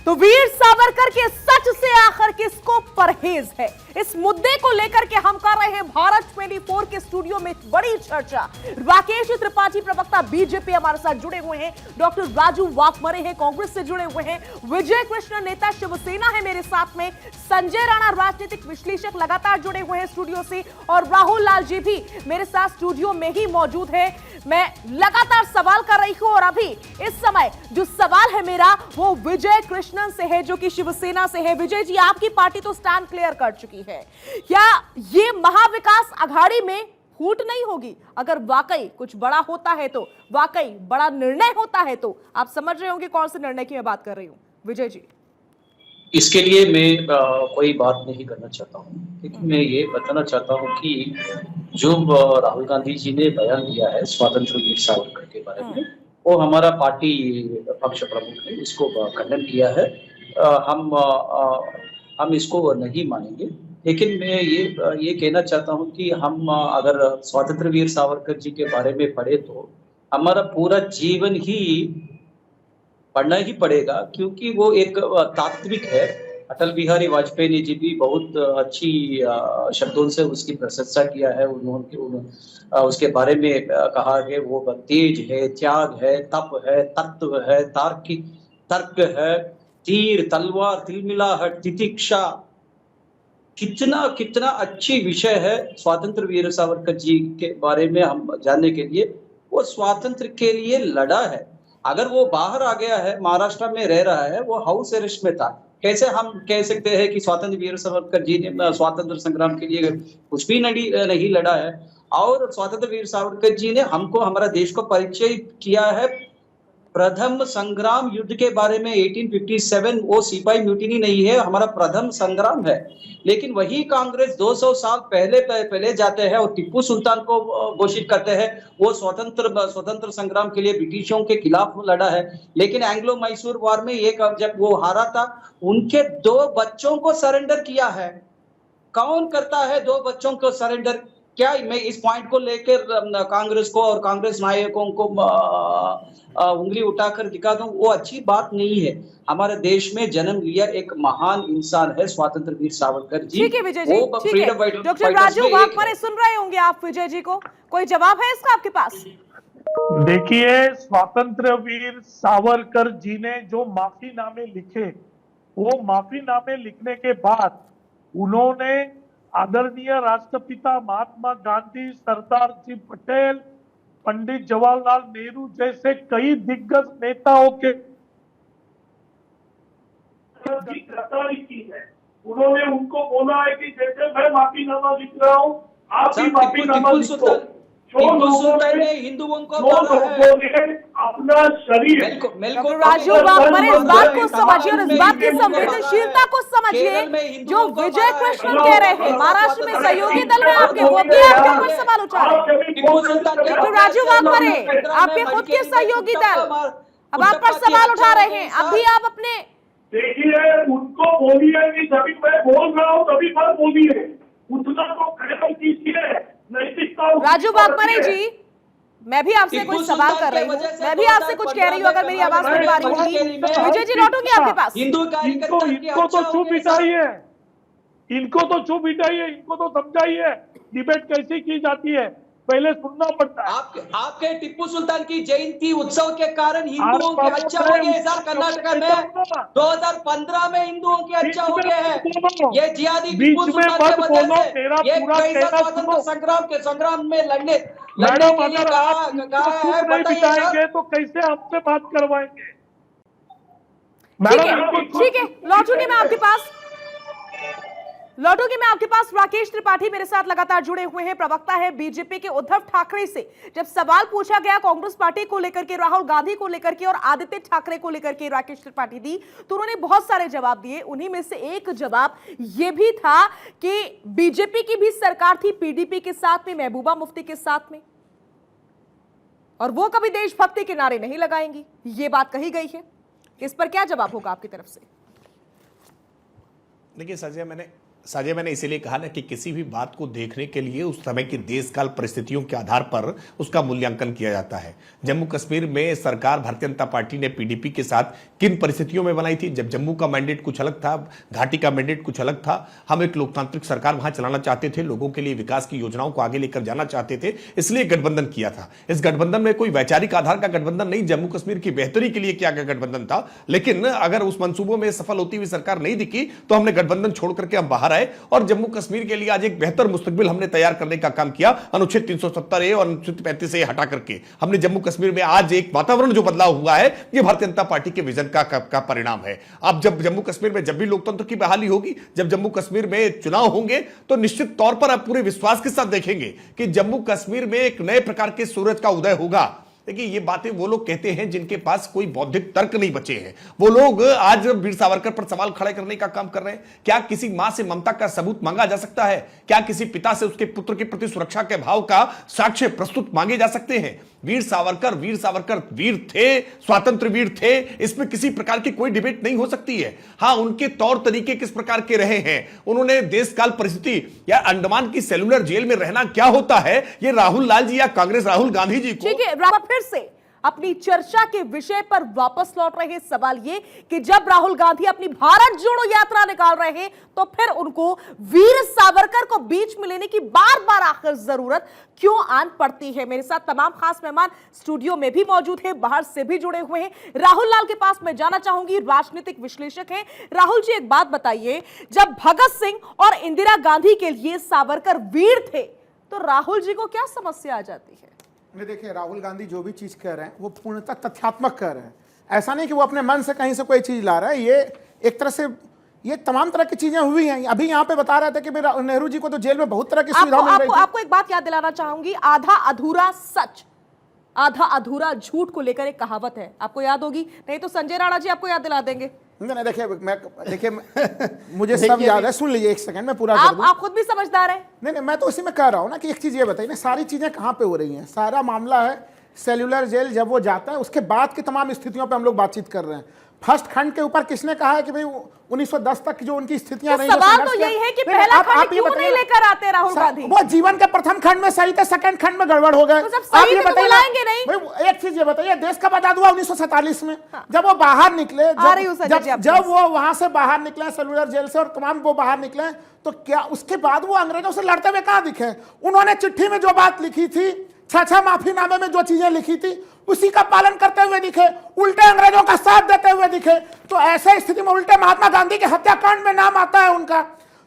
तो वीर सावरकर के सच से आखिर किसको परहेज है, इस मुद्दे को लेकर के हम कर रहे हैं भारत 24 के स्टूडियो में बड़ी चर्चा। राकेश त्रिपाठी प्रवक्ता बीजेपी हमारे साथ जुड़े हुए हैं, डॉक्टर राजू वाकमरे हैं कांग्रेस से जुड़े हुए हैं, विजय कृष्ण नेता शिवसेना है मेरे साथ में, संजय राणा राजनीतिक विश्लेषक लगातार जुड़े हुए हैं स्टूडियो से, और राहुल लाल जी भी मेरे साथ स्टूडियो में ही मौजूद है। मैं लगातार सवाल कर रही हूं और अभी इस समय जो सवाल है मेरा वो विजय कृष्णन से है जो कि शिवसेना से है। विजय जी, आपकी पार्टी तो स्टैंड क्लियर कर चुकी है, क्या ये महाविकास अघाड़ी में फूट नहीं होगी? अगर वाकई कुछ बड़ा होता है तो, वाकई बड़ा निर्णय होता है तो आप समझ रहे होंगे कौन से निर्णय की मैं बात कर रही हूं। विजय जी, इसके लिए मैं कोई बात नहीं करना चाहता हूँ, लेकिन मैं ये बताना चाहता हूँ कि जो राहुल गांधी जी ने बयान दिया है स्वतंत्र वीर सावरकर के बारे में, वो हमारा पार्टी पक्ष प्रमुख ने इसको खंडन किया है। हम इसको नहीं मानेंगे, लेकिन मैं ये कहना चाहता हूँ कि हम अगर स्वतंत्र वीर सावरकर जी के बारे में पढ़े तो हमारा पूरा जीवन ही पढ़ना ही पड़ेगा, क्योंकि वो एक तात्विक है। अटल बिहारी वाजपेयी जी भी बहुत अच्छी शब्दों से उसकी प्रशंसा किया है। उन्होंने उसके बारे में कहा कि वो तेज है, त्याग है, तप है, तत्व है, तार्किक तर्क है, तीर तलवार तिलमिलाहट तितिक्षा, कितना कितना अच्छी विषय है स्वतंत्र वीर सावरकर जी के बारे में हम जानने के लिए। वो स्वातंत्र के लिए लड़ा है। अगर वो बाहर आ गया है, महाराष्ट्र में रह रहा है, वो हाउस अरेस्ट में था, कैसे हम कह सकते हैं कि स्वतंत्र वीर सावरकर जी ने स्वातंत्र संग्राम के लिए कुछ भी नहीं लड़ा है? और स्वतंत्र वीर सावरकर जी ने हमको, हमारा देश को परिचय किया है प्रथम संग्राम युद्ध के बारे में 1857। वो सिपाही म्यूटिनी नहीं है, हमारा प्रथम संग्राम है। लेकिन वही कांग्रेस 200 साल पहले जाते हैं और टिप्पू सुल्तान को घोषित करते हैं वो स्वतंत्र संग्राम के लिए ब्रिटिशों के खिलाफ लड़ा है। लेकिन एंग्लो मैसूर वॉर में जब वो हारा था, उनके 2 बच्चों को सरेंडर किया है। कौन करता है 2 बच्चों को सरेंडर? क्या मैं इस पॉइंट को लेकर कांग्रेस को और कांग्रेस नायकों को उंगली उठाकर दिखा दूं, वो अच्छी बात नहीं है। हमारे देश में जन्म लिया एक महान इंसान है स्वतंत्र वीर सावरकर जी। ठीक है विजय जी, ठीक है। डॉक्टर राजू वाकमरे सुन रहे होंगे आप विजय जी को, कोई जवाब है इसका आपके पास? देखिए, स्वतंत्र वीर सावरकर जी ने जो माफीनामे लिखे, वो माफीनामे लिखने के बाद उन्होंने आदरणीय राष्ट्रपिता महात्मा गांधी, सरदार जी पटेल, पंडित जवाहरलाल नेहरू जैसे कई दिग्गज नेताओं के गद्दारी की है। उन्होंने उनको बोला है कि जैसे मैं माफीनामा लिख रहा हूँ, आप भी माफीनामा लिखो। हिंदुओं को अपना शरीर डॉक्टर राजू वाकमरे इस बात को समझिए और इस बात की संवेदनशीलता को समझिए जो विजय कृष्णन कह रहे हैं। महाराष्ट्र में सहयोगी दल में आपके, वो भी आपके ऊपर सवाल उठा रहे हैं। डॉक्टर राजू वाकमरे, आपके खुद के सहयोगी दल अब आप पर सवाल उठा रहे हैं। अभी आप अपने देखिए, उनको बोलिए कि जब मैं बोल रहा हूँ तभी मत बोलिए, उतना तो खड़े कीजिए। राजू वाकमरे जी, मैं भी आपसे कुछ सवाल कर रही हूँ, मैं भी आपसे कुछ कह रही हूँ, अगर मेरी आवाज सुन पा रही होगी। विजय जी लौटूंगी आपके पास। इनको तो चुप बिठाइए, इनको तो चुप बिठाइए, इनको तो समझाइए डिबेट कैसे की जाती है, पहले सुनना पड़ता है। आपके टिप्पू सुल्तान की जयंती उत्सव के कारण हिंदुओं के अच्छा हो गए सर। कर्नाटक में 2015 में हिंदुओं के अच्छा हो गए हैं। ये जिहादी टिप्पू सुल्तान के वजह से ये कैसा स्वतंत्र संग्राम में लड़ने मैडम के लिए अगर आप कहा है, नहीं बताइए बिठाएंगे तो कैसे आपसे बात करवाएंगे? ठीक है, लौटूंगी मैं आपके पास राकेश त्रिपाठी मेरे साथ लगातार जुड़े हुए हैं, प्रवक्ता है बीजेपी के उद्धव ठाकरे से। जब सवाल पूछा गया कांग्रेस पार्टी को लेकर के, राहुल गांधी को लेकर के और आदित्य ठाकरे को लेकर के राकेश त्रिपाठी दी, तो उन्होंने बहुत सारे जवाब दिए। उन्हीं में से एक जवाब यह भी था कि बीजेपी की भी सरकार थी पीडीपी के साथ में, महबूबा मुफ्ती के साथ में, और वो कभी देशभक्ति के नारे नहीं लगाएंगी, ये बात कही गई है। इस पर क्या जवाब होगा आपकी तरफ से? देखिए साजिया, मैंने इसीलिए कहा ना कि किसी भी बात को देखने के लिए उस समय की देश काल परिस्थितियों के आधार पर उसका मूल्यांकन किया जाता है। जम्मू कश्मीर में सरकार भारतीय जनता पार्टी ने पीडीपी के साथ किन परिस्थितियों में बनाई थी, जब जम्मू का मैंडेट कुछ अलग था, घाटी का मैंडेट कुछ अलग था, हम एक लोकतांत्रिक सरकार वहां चलाना चाहते थे, लोगों के लिए विकास की योजनाओं को आगे लेकर जाना चाहते थे, इसलिए गठबंधन किया था। इस गठबंधन में कोई वैचारिक आधार का गठबंधन नहीं, जम्मू कश्मीर की बेहतरी के लिए क्या गठबंधन था। लेकिन अगर उस मंसूबों में सफल होती हुई सरकार नहीं दिखी तो हमने गठबंधन छोड़ करके हम बाहर आए और जम्मू कश्मीर के लिए आज एक बेहतर मुस्तकबिल हमने तैयार करने का काम किया। अनुच्छेद 370 और अनुच्छेद 35 हटा करके हमने जम्मू कश्मीर में आज एक वातावरण जो बदलाव हुआ है, ये भारतीय जनता पार्टी के विजन का परिणाम है। अब जब जम्मू कश्मीर में जब भी लोकतंत्र की बहाली होगी, जब जम्मू कश्मीर में चुनाव होंगे, तो निश्चित तौर पर आप पूरे विश्वास के साथ देखेंगे कि जम्मू कश्मीर में एक नए प्रकार के सूरज का उदय होगा। देखिए, ये बातें वो लोग कहते हैं जिनके पास कोई बौद्धिक तर्क नहीं बचे हैं। वो लोग आज वीर सावरकर पर सवाल खड़े करने का काम कर रहे हैं। क्या किसी मां से ममता का सबूत मांगा जा सकता है? क्या किसी पिता से उसके पुत्र के प्रति सुरक्षा के भाव का साक्ष्य प्रस्तुत मांगे जा सकते हैं? वीर सावरकर वीर थे, स्वातंत्र वीर थे, इसमें किसी प्रकार की कोई डिबेट नहीं हो सकती है। हाँ, उनके तौर तरीके किस प्रकार के रहे हैं, उन्होंने देश काल परिस्थिति या अंडमान की सेलुलर जेल में रहना क्या होता है, ये राहुल लाल जी या कांग्रेस राहुल गांधी जी को। ठीक है, फिर से अपनी चर्चा के विषय पर वापस लौट रहे हैं। सवाल ये कि जब राहुल गांधी अपनी भारत जोड़ो यात्रा निकाल रहे हैं, तो फिर उनको वीर सावरकर को बीच में लेने की बार बार आखिर जरूरत क्यों आन पड़ती है? मेरे साथ तमाम खास मेहमान स्टूडियो में भी मौजूद हैं, बाहर से भी जुड़े हुए हैं। राहुल लाल के पास मैं जाना चाहूंगी, राजनीतिक विश्लेषक हैं। राहुल जी, एक बात बताइए, जब भगत सिंह और इंदिरा गांधी के लिए सावरकर वीर थे, तो राहुल जी को क्या समस्या आ जाती है? देखिए, राहुल गांधी जो भी चीज कह रहे हैं वो पूर्णतः तथ्यात्मक कह रहे हैं। ऐसा नहीं कि वो अपने मन से कहीं से कोई चीज ला रहा है। ये एक तरह से ये तमाम तरह की चीजें हुई हैं। अभी यहाँ पे बता रहे थे कि नेहरू जी को तो जेल में बहुत तरह की सुविधा मिल रही थी। आपको एक बात याद दिलाना चाहूंगी, आधा अधूरा सच आधा अधूरा झूठ को लेकर एक कहावत है, आपको याद होगी, नहीं तो संजय राणा जी आपको याद दिला देंगे। नहीं, देखिए मुझे सब याद है। सुन लीजिए एक सेकंड में पूरा कर दूं। आप खुद भी समझदार हैं। नहीं, मैं तो उसी में कह रहा हूं ना कि एक चीज ये बताइए ना, सारी चीजें कहां पे हो रही हैं। सारा मामला है सेल्यूलर जेल, जब वो जाता है उसके बाद की तमाम स्थितियों पे हम लोग बातचीत कर रहे हैं। फर्स्ट खंड के ऊपर किसने कहा है कि भाई 1910 तक की जो उनकी स्थितियां रही, सवाल तो यही है कि पहला खंड क्यों नहीं लेकर आते राहुल गांधी? वो जीवन के प्रथम खंड में सही थे, सेकंड खंड में गड़बड़ हो गए। तो आप ये बताइए नहीं। एक चीज ये बताइए, देश का आजाद हुआ 1947 में। जब वो बाहर निकले, जब वो वहां से बाहर निकले सेल्यूलर जेल से, और तमाम वो बाहर निकले, तो क्या उसके बाद वो अंग्रेजों से लड़ते हुए कहां दिखे? उन्होंने चिट्ठी में जो बात लिखी थी, छह माफीनामे में जो चीजें लिखी थी, उसी का पालन करते हुए दिखे, उल्टे अंग्रेजों का साथ देते हुए दिखे। तो ऐसे स्थिति में उल्टे महात्मा गांधी के हत्याकांड में नाम आता है उनका।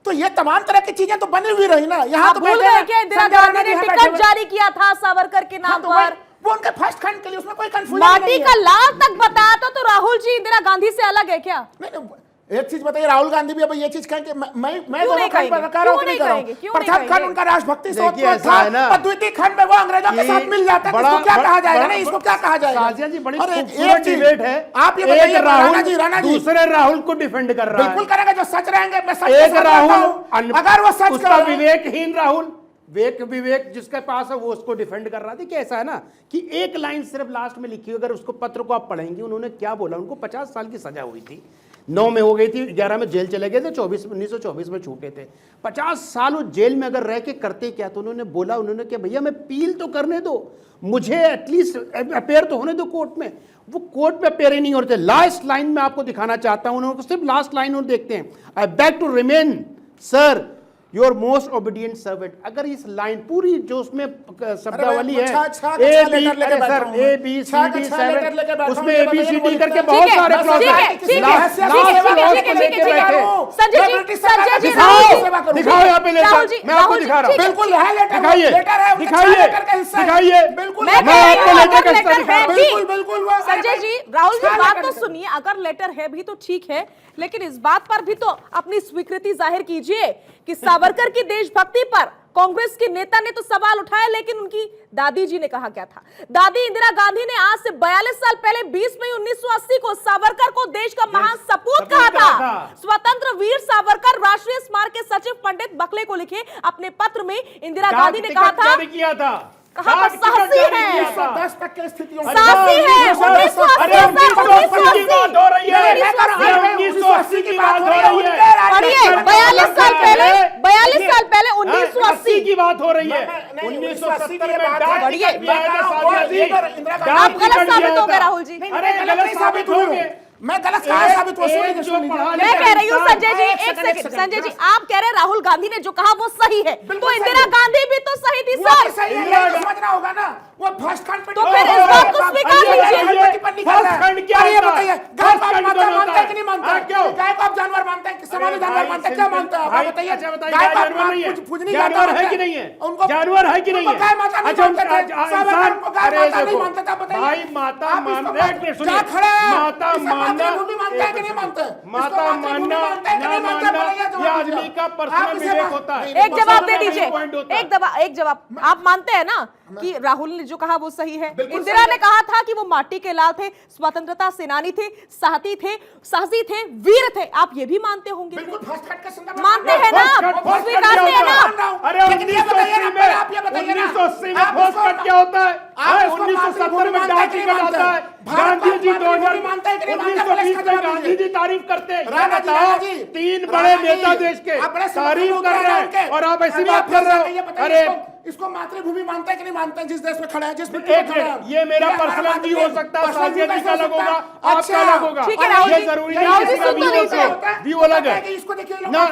तो ये तमाम तरह की चीजें तो बनी हुई रही ना। यहाँ तो भूल गए क्या इंदिरा गांधी ने टिकट जारी किया था सावरकर के नाम पर? वो उनके फर्स्ट खंड के लिए, उसमें कोई कंफ्यूजन माटी का लाल तक बताया तो राहुल जी इंदिरा गांधी से अलग है क्या? नहीं, एक चीज बताइए, राहुल गांधी भी अब ये चीज कहेंगे, मैं दोनों खंड पर कह रहा हूं कि नहीं कर रहा हूं। प्रथम खंड उनका राष्ट्रभक्ति से उत्पन्न था, और द्वितीय खंड में वो अंग्रेजों के साथ मिल जाता है। इसको क्या कहा जाएगा? नहीं, इसको क्या कहा जाएगा? साजिया जी, बड़ी खूबसूरत डिबेट है। आप ये बताइए, राणा जी दूसरे राहुल को डिफेंड कर रहा है। बिल्कुल करेंगे, जो सच रहेंगे। मैं सच एक राहुल, अगर वो सच उसका विवेकहीन राहुल, विवेक जिसके पास है वो उसको डिफेंड कर रहा था। कि ऐसा है ना कि एक लाइन सिर्फ लास्ट में लिखी, अगर उसको पत्र को आप पढ़ेंगे, उन्होंने क्या बोला। उनको 50 साल की सजा हुई थी, 9 में हो गई थी, 11 में जेल चले गए थे, 1924 में छूटे थे। 50 साल वो जेल में अगर रह के करते क्या? तो उन्होंने बोला, उन्होंने कि भैया मैं अपील तो करने दो, मुझे एटलीस्ट अपेयर तो होने दो कोर्ट में। वो कोर्ट में अपेयर ही नहीं होते। लास्ट लाइन में आपको दिखाना चाहता हूं, उन्होंने सिर्फ लास्ट लाइन और देखते हैं, I beg to remain sir your most obedient servant, अगर इस लाइन पूरी जो उसमें शब्दावली है ए बी सी डी 7 उसमें ए बी सी डी करके बहुत सारे क्लॉज दिखाओ यहाँ पे लेटर, मैं आपको दिखा रहा हूँ। बिल्कुल है लेटर, दिखाइए लेटर है, दिखाइए दिखाइए, बिल्कुल मैं आपको लेटर का हिस्सा दिखा रहा हूँ। बिल्कुल बिल्कुल वो संजय जी, राहुल जी बात तो सुनिए, अगर लेटर है भी तो ठीक है, लेकिन इस बात पर भी तो अपनी स्वीकृति जाहिर कीजिए कि सावरकर की देशभक्ति पर कांग्रेस के नेता ने तो सवाल उठाया, लेकिन उनकी दादी जी ने कहा क्या था? दादी इंदिरा गांधी ने आज से 42 साल पहले 20 मई 1980 को सावरकर को देश का महान सपूत कहा था। स्वतंत्र वीर सावरकर राष्ट्रीय स्मारक के सचिव पंडित बकले को लिखे अपने पत्र में इंदिरा गांधी ने कहा था कहा पर साहसी है, 10% स्थितियों साहसी है, 1980 की बात हो रही है, 1980 की बात हो रही है। पढ़िए, 42 साल पहले 1980 की बात हो रही है। 1970 में डाक टिकट भी आया था साजिया जी, आप गलत साबित हो गए राहुल जी। अरे गलत साबित हो गए, मैं गलत कहाँ साबित हो? मैं कह रही हूँ संजय जी, एक सेकंड संजय जी, आप कह रहे हैं राहुल गांधी ने जो कहा वो सही है, तो इंदिरा गांधी भी तो सही थी सर। सही है, ये समझना होगा ना, वो फर्स्ट खंड पे तो फिर इस बात को स्वीकार कीजिए। फर्स्ट खंड क्या ये बताइए, गाय को आप माता होता मानते हैं कि नहीं मानते? है? क्यों? गाय को आप जानवर मानते हैं कि सामान्य जानवर मानते हैं? क्या मानते हैं आप बताइए? अच्छा बताइए, गाय जानवर नहीं है, जानवर है कि नहीं है? उनको जानवर है कि नहीं है? गाय माता नहीं मानते थे, सावरकर को गाय माता नहीं मानते थे, बताइए। भाई माता मानते, एक मिनट सुनिए, माता मानना, मानते हैं कि नहीं मानते? माता मानना ना मानना ये आदमी का पर्सनल विवेक होता है। एक जवाब दे दीजिए, एक जवाब। आप मानते हैं ना कि राहुल ने जो कहा वो सही है? इंदिरा ने कहा था कि वो माटी के लाल थे, स्वतंत्रता सेनानी थे, साहसी थे, वीर थे। आप ये भी मानते होंगे? बिल्कुल फर्स्ट कट के संदर्भ में मानते हैं ना? स्वीकारते हैं ना? अरे 1980 में फर्स्ट कट क्या होता है? 1970 में डाक टिकट आता है। गांधी जी 1920 में गांधी जी तारीफ करते हैं। बताओ, 3 बड़े नेता देश के तारीफ कर रहे हैं और आप ऐसी बात कर रहे हो। अरे इसको मातृभूमि मानते हैं कि नहीं मानते हैं? जिस देश में खड़े हैं, जिस ये मेरा पर्सनल भी हो सकता है, साजिया जी का अलग होगा, आपका अलग होगा, ठीक है राहुल ये जी, जरूरी राहुल जी नहीं सुन तो लीजिए। व्यू अलग है। इसको देखिए, ना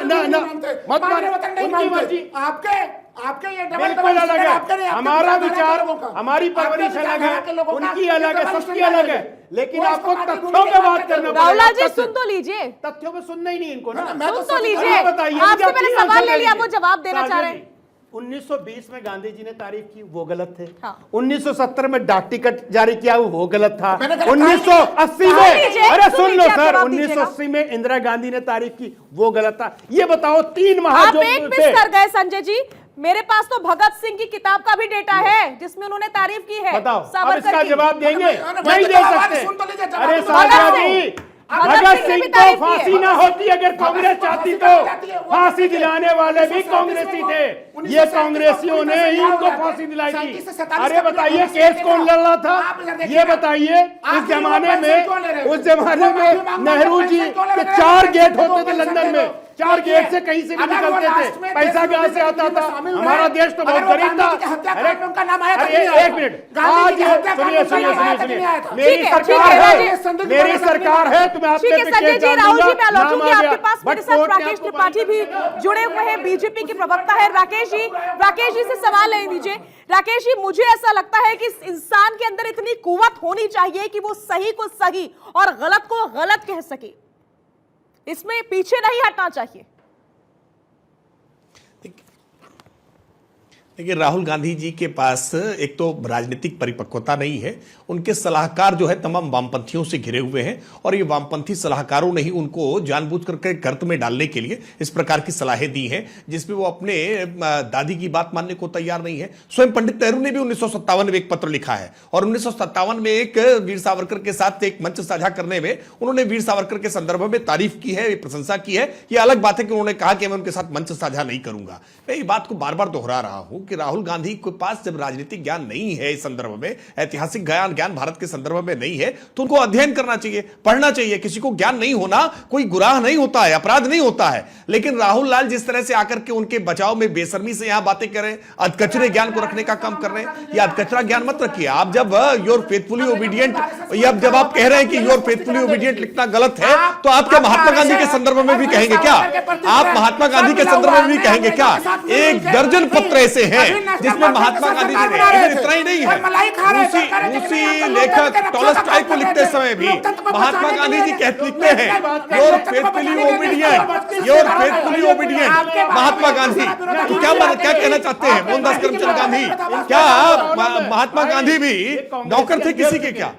मत माने, उनकी मर्जी, आपके ये बिल्कुल अलग है। हमारा विचार, हमारी परवरिश अलग है, उनकी अलग है, सबकी अलग है, लेकिन आपको तथ्यों पे बात करना पड़ेगा। राहुल जी सुन तो लीजिए, तथ्यों पे सुनना ही नहीं इनको ना। सुन तो लीजिए, आपसे मैंने सवाल ले लिया, वो जवाब देना चाह रहे हैं। 1920 में गांधी जी ने तारीफ की, वो गलत थे। हाँ। 1970 में डाक टिकट जारी किया, वो गलत था। मैंने गलत 1980 कहा में, नहीं। अरे सुन लो लीजिए, सर, जवाब दीजिएगा। 1980 में इंदिरा गांधी ने तारीफ की, वो गलत था। ये बताओ, 3 आप महाजोग एक मिस कर गए संजय जी। मेरे पास तो भगत सिंह की किताब का भी डेटा है जिसमें उन्होंने तारीफ की है। बताओ, अब सावरकर इसका की। जवाब देंगे? नहीं दे सकते। अरे भगत साजिया सिंह। जी, भगत भगत सिंह ने सिंह भी को तारीफ की फांसी है। ना होती अगर कांग्रेस चाहती तो, फांसी दिलाने वाले भी कांग्रेसी थे। ये कांग्रेसियों ने ही इनको फांसी दिलाई थी। अरे बताइए, केस कौन लड़ रहा था? ये बताइए। उस जमाने में नेहरू जी के 4 गेट होते थे लंदन में, 4 गेट से कहीं से भी निकलते थे। पैसा कहां से आता था? हमारा देश तो बहुत गरीब था। अरे एक मिनट, आज सुनिए, मेरी सरकार है, तो मैं आपके ठीक है संजय जी, राहुल जी मैं लौटूंगी आपके पास। मेरे साथ कोर्ट ने राकेश आपको त्रिपाठी भी जुड़े हुए हैं, बीजेपी के प्रवक्ता है। राकेश जी से सवाल ले दीजिए। राकेश जी, मुझे ऐसा लगता है कि इंसान के अंदर इतनी कुव्वत होनी चाहिए कि वो सही को सही और गलत को गलत कह सके, इसमें पीछे नहीं हटना चाहिए। देखिए, राहुल गांधी जी के पास एक तो राजनीतिक परिपक्वता नहीं है। उनके सलाहकार जो है तमाम वामपंथियों से घिरे हुए हैं और ये वामपंथी सलाहकारों ने ही उनको जानबूझ करके गर्त में डालने के लिए इस प्रकार की सलाहें दी हैं, जिसमें वो अपने दादी की बात मानने को तैयार नहीं है। स्वयं पंडित नेहरू ने भी 1957 में एक पत्र लिखा है और 1957 में एक वीर सावरकर के साथ एक मंच साझा करने में उन्होंने वीर सावरकर के संदर्भ में तारीफ की है, प्रशंसा की है। यह अलग बात है कि उन्होंने कहा कि मैं उनके साथ मंच साझा नहीं करूंगा। मैं ये बात को बार बार दोहरा रहा हूं कि राहुल गांधी के पास जब राजनीतिक ज्ञान नहीं है, इस संदर्भ में ऐतिहासिक ज्ञान भारत के संदर्भ में नहीं है, तो उनको अध्ययन करना चाहिए, पढ़ना चाहिए। किसी को ज्ञान नहीं होना कोई गुनाह नहीं होता है, अपराध नहीं होता है। लेकिन राहुल लाल जिस तरह से आकर के उनके बचाव में बेशर्मी से यहां बातें करें, अधकचरे ज्ञान को रखने का काम कर रहे हैं, ये अधकचरा ज्ञान मत रखिए। आप जब योर फेथफुली ओबीडियंट, जब आप कह रहे हैं कि योर फेथफुली ओबीडियंट लिखना गलत है, तो आप क्या महात्मा गांधी के संदर्भ में भी कहेंगे क्या? आप महात्मा गांधी के संदर्भ में भी कहेंगे क्या? एक दर्जन पत्र ऐसे हैं जिसमें महात्मा गांधी जी ने, इतना ही नहीं है, रूसी लेखक टॉलस्टॉय को लिखते समय भी महात्मा गांधी जी लिखते हैं your faithfully obedient, your faithfully obedient Mahatma Gandhi. तो क्या कहना चाहते हैं मोहनदास करमचंद गांधी? क्या महात्मा गांधी भी नौकर थे किसी के क्या?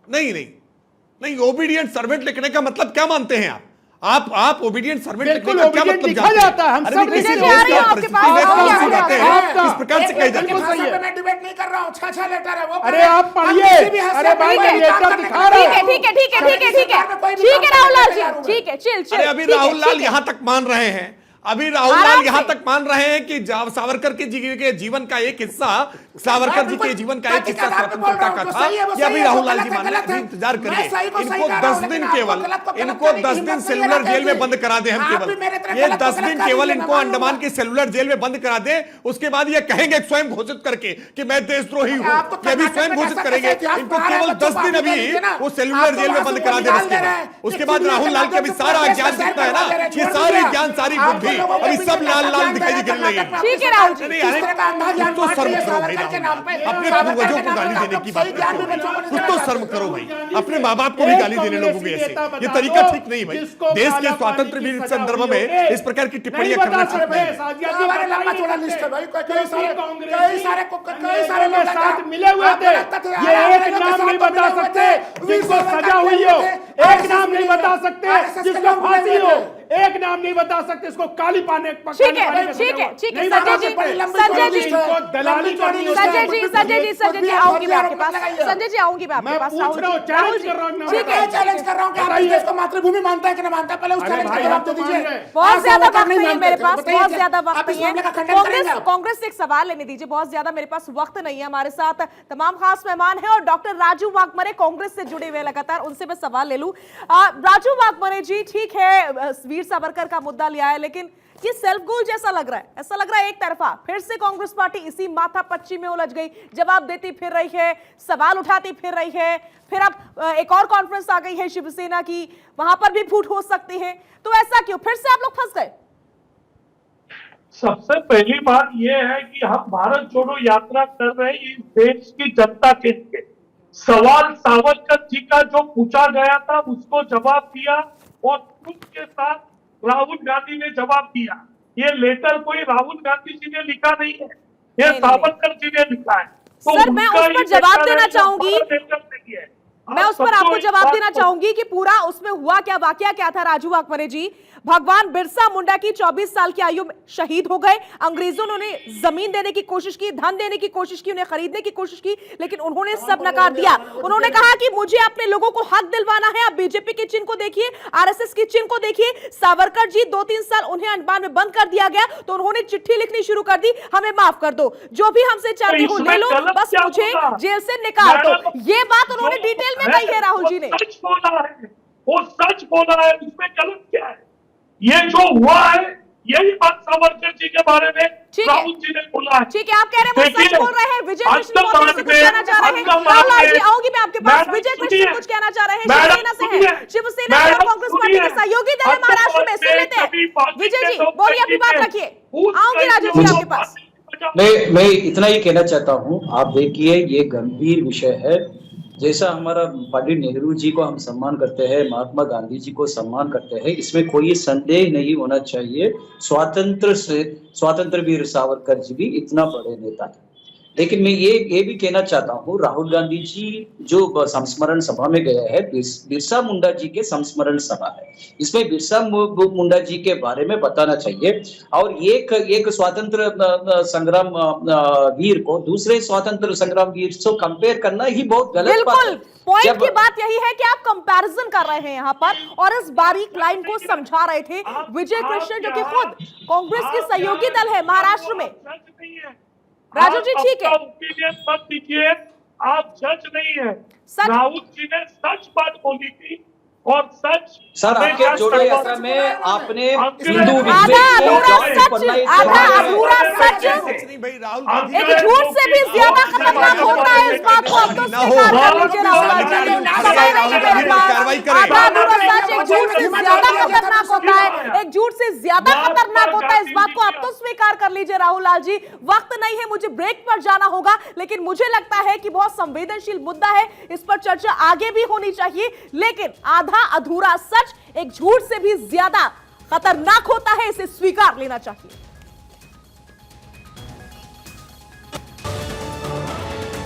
नहीं, ओबीडियंट सर्वेंट लिखने का मतलब क्या मानते हैं आप ओबीडियंट सर्वेंट लिखने का क्या मतलब लिखा जाता है? हम सब किस प्रकार से कही जाती है? मैं डिबेट नहीं कर रहा हूं, 6 लेटर है वो। अरे आप पढ़िए, अरे भाई मैं लेटर दिखा रहा हूं। ठीक है राहुल लाल जी, ठीक है, चिल। अरे अभी राहुल लाल यहां तक मान रहे हैं, अभी राहुल लाल यहां तक मान रहे हैं कि सावरकर के जीवन का एक हिस्सा, सावरकर जी के जीवन का एक हिस्सा स्वतंत्रता का था। ये अभी राहुल लाल जी मान रहे हैं। इंतजार करिए, इनको 10 दिन केवल, इनको 10 दिन सेलुलर जेल में बंद करा दे। हम केवल ये 10 दिन केवल इनको अंडमान की सेलुलर जेल में बंद करा दे। उसके बाद ये कहेंगे स्वयं घोषित करके कि मैं देशद्रोही हूं, ये भी स्वयं घोषित करेंगे। इनको केवल 10 दिन अभी वो सेलुलर जेल में बंद करा दे। उसके बाद राहुल लाल का भी सारा ज्ञान जितना है ना, ये सारी ज्ञान, सारी बुद्धि अभी सब लाल लाल दिखाई दिखने लगेगी। ठीक है राहुल जी, तो शर्म करो भाई, अपने पूर्वजों को गाली देने की बात करो, कुछ तो शर्म करो भाई। अपने माँ बाप को भी गाली देने लोगों को ऐसे, ये तरीका ठीक नहीं भाई। देश के स्वतंत्र वीर के संदर्भ में इस प्रकार की टिप्पणियां करना ठीक नहीं। साथ मिले हुए थे, ये एक नाम नहीं बता सकते जिसको सजा हुई हो, एक नाम नहीं बता सकते जिसको फांसी हो, एक नाम नहीं बता सकते इसको काली पाने। ठीक है संजय जी आऊंगी मैं आपके पास, संजय जी आऊंगी मैं आपके पास। चैलेंज कर रहा हूं कि मातृभूमि मानता है कि नहीं मानता है, पहले उसका जवाब दे दीजिए। बहुत ज्यादा वक्त नहीं है मेरे पास, बहुत ज्यादा वक्त नहीं है। कांग्रेस से एक सवाल लेने दीजिए, बहुत ज्यादा मेरे पास वक्त नहीं है। हमारे साथ तमाम खास मेहमान हैं और डॉक्टर राजू वाघमारे कांग्रेस से जुड़े हुए लगातार, उनसे मैं सवाल ले लूं। राजू वाघमारे जी, ठीक है वीर सावरकर का मुद्दा लिया है, लेकिन ये सेल्फ गोल जैसा लग रहा है, ऐसा लग रहा है एक तरफा। फिर से कांग्रेस पार्टी इसी माथापच्ची में उलझ गई, जवाब देती फिर रही है, सवाल उठाती फिर रही है। फिर अब एक और कॉन्फ्रेंस आ गई है शिवसेना की, वहां पर भी फूट हो सकती है। तो ऐसा क्यों? फिर से आप लोग फंस गए। सबसे पहली बात यह है कि हम भारत जोड़ो यात्रा कर रहे हैं इस देश की जनता के लिए। सवाल सावरकर जी का जो पूछा गया था उसको जवाब दिया और उसके साथ राहुल गांधी ने जवाब दिया। ये लेटर कोई राहुल गांधी जी ने लिखा नहीं है, ये सावरकर जी ने लिखा है। तो सर मैं उस पर जवाब देना चाहूंगी, मैं उस पर आपको जवाब देना चाहूंगी कि पूरा उसमें हुआ क्या, वाकया क्या था। राजू वाघमारे जी, भगवान बिरसा मुंडा की 24 साल की आयु में शहीद हो गए। अंग्रेजों ने उन्हें जमीन देने की कोशिश की, धन देने की कोशिश की, उन्हें खरीदने की कोशिश की, लेकिन उन्होंने सब नकार दिया। उन्होंने कहा कि मुझे अपने लोगों को हक दिलवाना है। आप बीजेपी के चिन्ह को देखिए, आरएसएस के चिन्ह को देखिए। सावरकर जी 2-3 साल उन्हें अंडमान में बंद कर दिया गया, तो उन्होंने चिट्ठी लिखनी शुरू कर दी, हमें माफ कर दो, जो भी हमसे चाहते हो ले लो, बस मुझे जेल से निकाल दो। ये बात उन्होंने डिटेल में कही है राहुल जी ने। सच बोला है, वो सच बोला है, उसमें गलत क्या है? ये जो हुआ है यही बात सावरकर जी के बारे में राहुल जी ने बोला है। ठीक है, आप कह रहे हैं वो सच बोल रहे हैं। विजय कृष्ण कुछ कहना चाह रहे हैं। राहुल जी आऊंगी मैं आपके पास। विजय कृष्ण कुछ कहना चाह रहे हैं, शिवसेना से है, शिवसेना और कांग्रेस पार्टी के सहयोगी दल है महाराष्ट्र में, सुन लेते हैं। विजय जी बोलिए, अपनी बात रखिए, आऊंगी राजू जी आपके पास। मैं इतना ही कहना चाहता हूं, आप देखिए ये गंभीर विषय है। जैसा हमारा पंडित नेहरू जी को हम सम्मान करते हैं, महात्मा गांधी जी को सम्मान करते हैं, इसमें कोई संदेह नहीं होना चाहिए। स्वतंत्र वीर सावरकर जी भी इतना बड़े नेता है, लेकिन मैं ये भी कहना चाहता हूँ, राहुल गांधी जी जो संस्मरण सभा में गए हैं, बिरसा मुंडा जी के संस्मरण सभा है, इसमें बिरसा मुंडा जी के बारे में बताना चाहिए। और एक स्वातंत्र संग्राम वीर को दूसरे स्वातंत्र संग्राम वीर से कंपेयर करना ही बहुत गलत बात है। पॉइंट की बात यही है कि आप कंपैरिजन कर रहे हैं यहाँ पर, और इस बारीक लाइन को समझा रहे थे विजय कृष्ण, जो कि खुद कांग्रेस के सहयोगी दल है महाराष्ट्र में। राजू जी ठीक है, ओपिनियन मत दीजिए, आप जज नहीं है। सच राहुल जी ने सच बात बोली थी और सच सर आपके जोड़ो यात्रा में आपने हिंदू आधा अधूरा सच एक झूठ से भी ज्यादा खतरनाक होता है, इस बात को अब तो स्वीकार कर लीजिए राहुल गांधी। आधा अधूरा सच एक झूठ से ज्यादा खतरनाक होता है, एक झूठ से ज्यादा खतरनाक होता है, इस बात को अब तो स्वीकार कर लीजिए राहुल लाल जी। वक्त नहीं है, मुझे ब्रेक पर जाना होगा, लेकिन मुझे लगता है कि बहुत संवेदनशील मुद्दा है, इस पर चर्चा आगे भी होनी चाहिए। लेकिन आधा अधूरा सच एक झूठ से भी ज्यादा खतरनाक होता है, इसे स्वीकार लेना चाहिए।